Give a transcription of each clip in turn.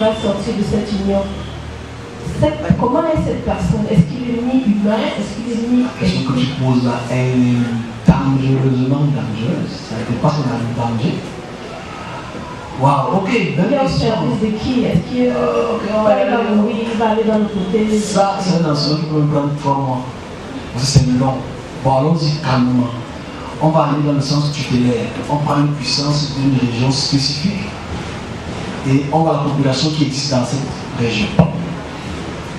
va sortir de cette union. Comment est cette personne? Est-ce qu'il est né humain? Est-ce qu'il est né... La question que tu poses là, elle est dangereusement dangereuse. Ça dépasse un danger. Waouh, ok. Il est au service de qui? Est-ce qu'il va aller dans le côté? Ça, c'est un enseignement qui peut me prendre 3 mois. Parce que c'est long. Bon, allons-y calmement. On va aller dans le sens tutélaire. On prend une puissance d'une région spécifique et on voit la population qui existe dans cette région.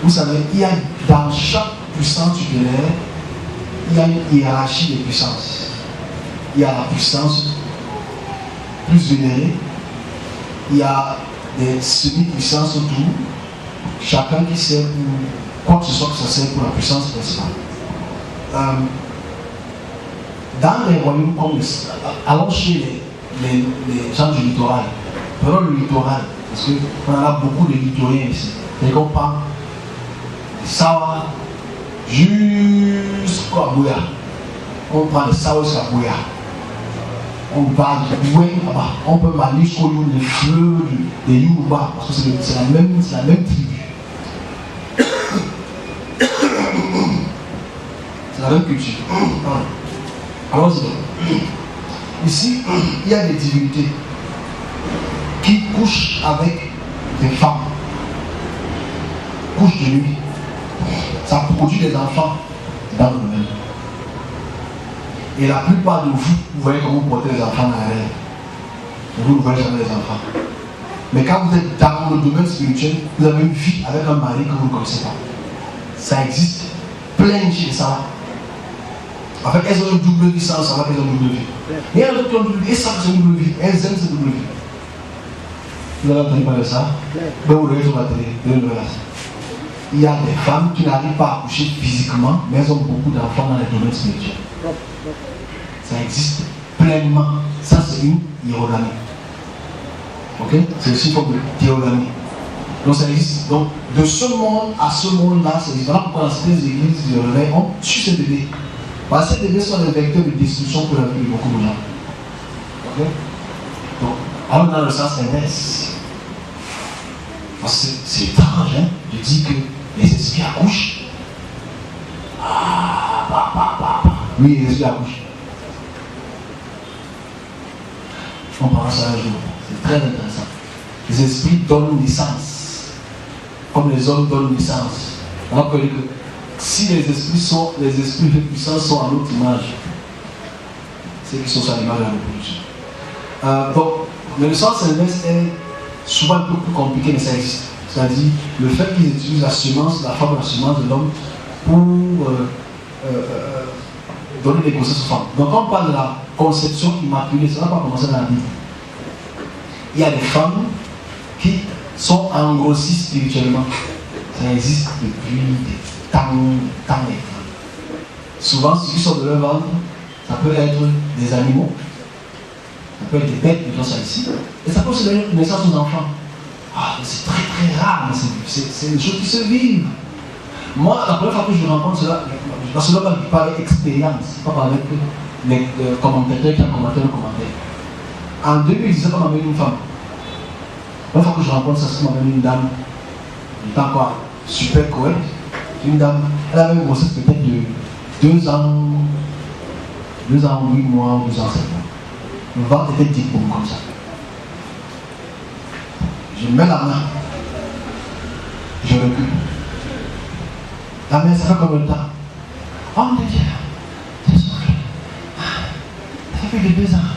Vous savez, il y a dans chaque puissance tutélaire, il y a une hiérarchie des puissances. Il y a la puissance plus vénérée, il y a des semi-puissances autour, chacun qui sert pour quoi que ce soit que ça sert pour la puissance principale. Dans les royaumes comme allons chez les gens du littoral, prenons le littoral, parce qu'on a beaucoup de littoriens ici. Et qu'on parle de Sawa jusqu'à Bouya. On prend le Sawa jusqu'à Bouya. On va de loin là-bas. On peut aller jusqu'au les fleuves des Yoruba, parce que c'est la même tribu. C'est la même culture. Allons-y. Ici, il y a des divinités qui couchent avec des femmes. Couchent de nuit. Ça produit des enfants dans le domaine. Et la plupart de vous voyez comment vous portez les enfants dans la rêve. Vous ne voyez jamais les enfants. Mais quand vous êtes dans le domaine spirituel, vous avez une vie avec un mari que vous ne connaissez pas. Ça existe. Plein de choses, ça. En fait, elles ont une double vie sans savoir qu'elles ont une double vie. Et elles ont une double vie, elles savent que c'est une double vie. Elles aiment cette double vie. Vous avez entendu parler de ça? Ben, vous l'avez sur la télé. Il y a des femmes qui n'arrivent pas à accoucher physiquement, mais elles ont beaucoup d'enfants dans les domaines spirituels. Ça existe pleinement. Ça, c'est une hiérogamie. Ok? C'est aussi une forme de théogamie. Donc, ça existe. Donc, de ce monde à ce monde-là, ça existe. Voilà pourquoi dans certaines églises de réveil, on tue ces bébés. Parce que ces bébés sont des vecteurs de destruction pour la vie de beaucoup de gens. Ok? Donc, allons dans le sens inverse. Parce que c'est étrange, hein? Je dis que les esprits accouchent. Oui, les esprits accouchent. On parlera ça un jour. C'est très intéressant. Les esprits donnent naissance. Comme les hommes donnent naissance. On a connu que si les esprits puissants sont à notre image, c'est qu'ils sont à l'image de la reproduction. Donc, le sens inverse est souvent un peu plus compliqué, mais ça existe. C'est-à-dire le fait qu'ils utilisent la semence, la forme de la semence de l'homme pour donner des grossesses aux femmes. Donc quand on parle de la conception immaculée, ça ne va pas commencer dans la Bible. Il y a des femmes qui sont engrossies spirituellement. Ça existe depuis des temps et temps. Souvent, ceux qui sont de leur ventre, ça peut être des animaux, ça peut être des bêtes, mais ça ici, et ça peut aussi donner naissance aux enfants. Ah, c'est très très rare, mais c'est des choses qui se vivent. Moi, la première fois que je rencontre cela, parce que là, je parle avec expérience, pas avec les commentateurs qui ont commenté le commentaire. En 2017, on m'a amené une femme. La première fois que je rencontre ça, c'est qu'on m'a amené une dame, elle était encore super correcte. Une dame, elle avait une grossesse peut-être de 2 ans, 8 mois ou 2 ans 7 mois. Le ventre était dit comme ça. Je mets la main, je recule. La main, ça fait combien de temps? Oh mon Dieu, t'es soufflé. Ça fait plus de 2 ans.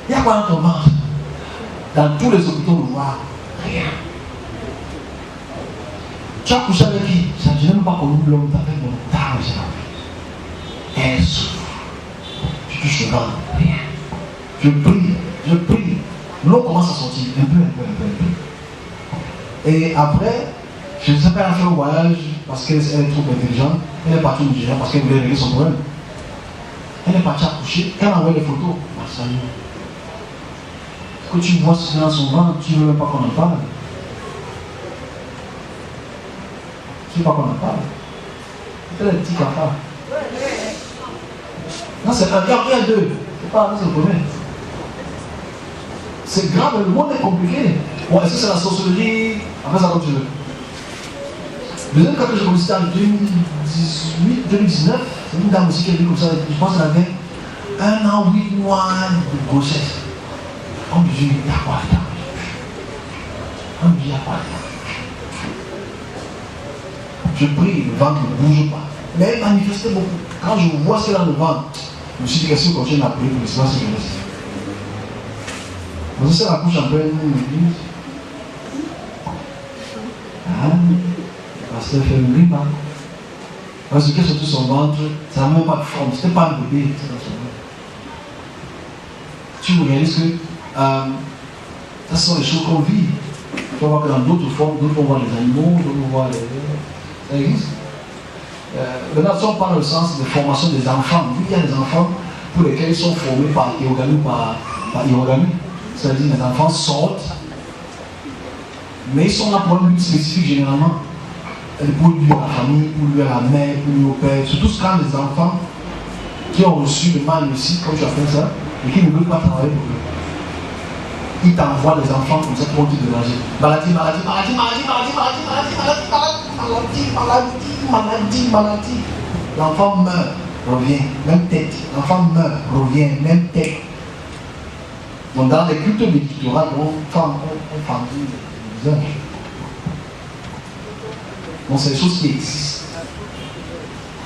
Il y a quoi dans ton ventre? Dans tous les hôpitaux, on voit rien. Tu as couché avec qui? Je n'ai même pas connu l'homme, tu as fait mon temps, elle souffre. Je touche le ventre, rien. Je prie. L'eau commence à sortir, un peu. Et après, je ne sais pas, elle a fait un voyage parce qu'elle est trop intelligente. Elle est partie au Nigeria parce qu'elle voulait régler son problème. Elle est partie accoucher. Quand elle envoie les photos, salut. Ce que tu vois dans son ventre, tu ne veux même pas qu'on en parle. Tu ne veux pas qu'on en parle. C'est un petit cafard. Non, c'est un gars, il y a 2. C'est pas un seul problème. C'est grave, le monde est compliqué. Bon, est-ce que c'est la sorcellerie? Après ça, comme tu veux. Le deuxième cas que j'ai connu, c'était en 2018, 2019. C'est une dame aussi qui a dit comme ça. Je pense qu'elle avait 1 an, 8 mois de grossesse. On me dit, il y a quoi là? On me dit, il y a quoi là? Je prie, le ventre ne bouge pas. Mais elle manifestait beaucoup. Quand je vois ce qu'elle a dans le ventre, je me suis dit, qu'est-ce que je continue à prier pour le silence que je laisse? Vous savez, la couche en pleine église. Ah, le pasteur fait une grippe. Parce que surtout son ventre, ça n'a même pas de forme. C'était pas un bébé. Tu vous réalises que ça sont les choses qu'on vit. Il faut voir que dans d'autres formes, d'autres vont voir les animaux, d'autres vont voir les. Ça existe. Maintenant, si on parle dans le sens de formation des enfants, il y a des enfants pour lesquels ils sont formés par Irogami ou par Irogami. C'est-à-dire les enfants sortent, mais ils sont là pour un but spécifique généralement. Pour lui à la famille, pour lui à la mère, pour lui au père. Surtout quand les enfants qui ont reçu le mal aussi, comme tu as fait ça, et qui ne veulent pas travailler pour eux. Ils t'envoient des enfants comme ça qui vont te déranger. Maladie. L'enfant meurt, revient, même tête. L'enfant meurt, revient, même tête. Donc dans les cultes médicales, on fendit le visage. Donc c'est des choses qui existent.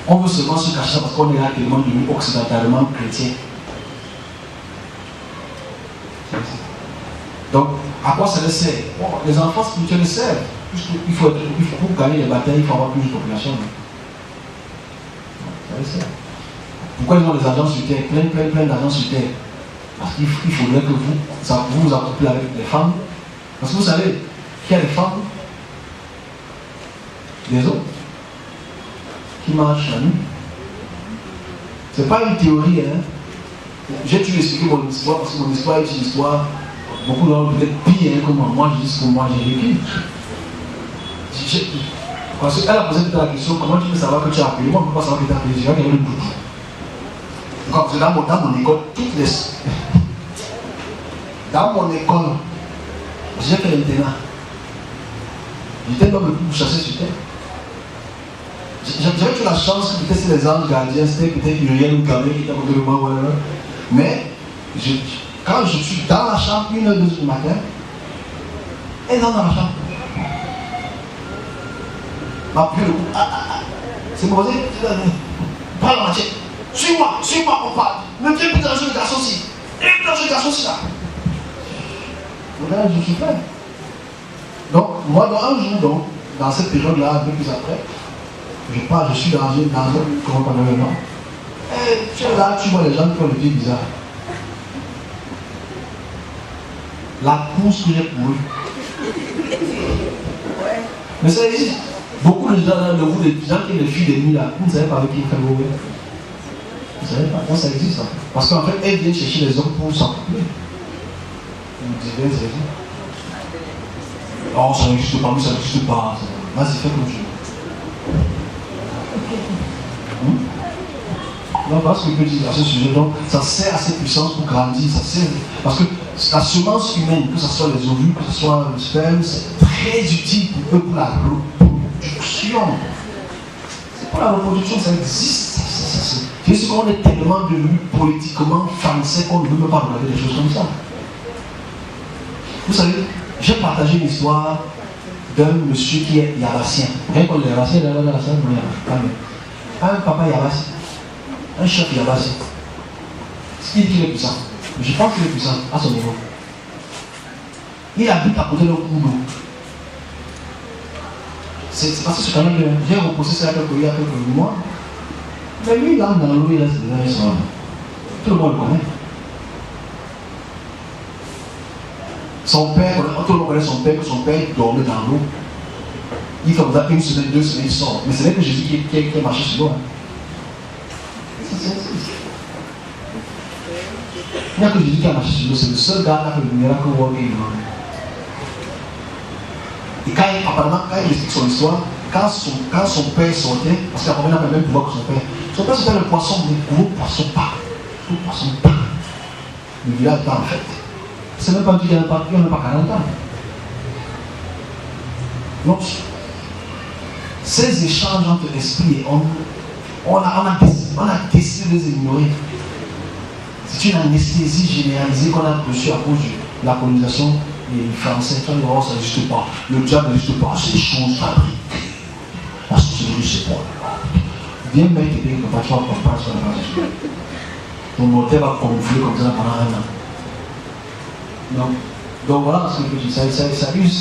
On veut seulement se cacher parce qu'on est là tellement devenu occidentalement chrétien. Donc, à quoi ça les sert? Bon, les enfants spirituels les servent. Il faut pour gagner les batailles, il faut avoir plus de population. Ça les sert. Pourquoi ils ont des agents sur terre, plein d'agents sur terre? Parce qu'il faudrait que vous accouplez avec les femmes. Parce que vous savez qu'il y a des femmes, des autres, qui marchent la nuit. Ce n'est pas une théorie, hein. J'ai toujours expliqué mon histoire parce que mon histoire est une histoire. Beaucoup d'entre peut-être pire hein, que moi, je dis ce que moi j'ai vécu. Parce qu'elle a posé toute la question, comment tu peux savoir que tu as appelé? Moi, je ne peux pas savoir que tu as appelé, j'ai regardé le bout. Parce que dans mon école, toutes les. Dans mon école, j'ai fait l'internat. J'étais l'homme le plus chassé sur terre. J'avais eu la chance que peut-être c'est les anges gardiens, c'était peut-être Uriel ou Gabriel qui était à côté de moi, voilà. Mais quand je suis dans la chambre, 1h, 2h du matin, elle est dans la chambre. Ma plus le coup, c'est mon voisin, prends la machette, suis-moi, on parle. Ne viens plus dans le garçon-ci. Et dans le garçon-ci là. Voilà, je suis prêt. Donc, moi, dans un jour, donc, dans cette période-là, un peu plus après, je suis dans un comment on appelle le nom. Et tu es là, tu vois les gens qui ont le pied bizarre. La course que j'ai courue. Mais ça existe. Beaucoup de gens, les gens qui ont les filles de nuit là, vous ne savez pas avec qui ils font mauvais. Vous ne savez pas, ça existe. Ça. Parce qu'en fait, elles viennent chercher les hommes pour s'accoupler. Vous dites, c'est ça. Oh, ça n'existe pas, mais ça n'existe pas. Vas-y, fais comme tu veux. Non, parce que je peux dire à ce sujet, donc ça sert à cette puissance pour grandir, ça sert. Parce que la semence humaine, que ce soit les ovules, que ce soit le sperme, c'est très utile pour eux pour la reproduction. C'est pas la reproduction, ça existe. C'est juste qu'on est tellement devenu politiquement français qu'on ne veut même pas regarder des choses comme ça. Vous savez, j'ai partagé une histoire d'un monsieur qui est yabassien. Vous voyez qu'on est yabassien, là, dans la salle, un papa yabassien. Un chef yabassien. Il dit qu'il est puissant. Je pense qu'il est puissant à son niveau. Il habite à côté d'un cours d'eau. C'est parce que ce canal, j'ai reposé ça il y a quelques mois. Mais lui, là, dans l'eau, il reste des années. Tout le monde le connaît. Son père, tout le monde connaît son père, que son père dormait dans l'eau. Il fait comme ça 1 semaine, 2 semaines, il sort. Mais c'est là que Jésus qui a marché sur l'eau. Il n'y a que Jésus qui a marché sur l'eau, c'est le seul gars qui a fait le miracle working. Et apparemment, quand il explique son histoire, quand son père sortait, parce qu'apparemment il n'a pas le même pouvoir que son père c'était le poisson, des gros poissons pas. Gros poissons pas. Le village était en fait. C'est même pas dit qu'il n'y en a pas 40 ans. Donc, ces échanges entre esprits, on a décidé de les ignorer. C'est une anesthésie généralisée qu'on a reçue à cause de la colonisation française. Ça n'existe pas. Le diable n'existe pas. Ces choses fabriquées. La sorcellerie, c'est quoi? Viens mettre des que tu vas pas sur la base. Ton moteur va gonfler comme ça pendant un an. Donc voilà ce que je dis. Ça use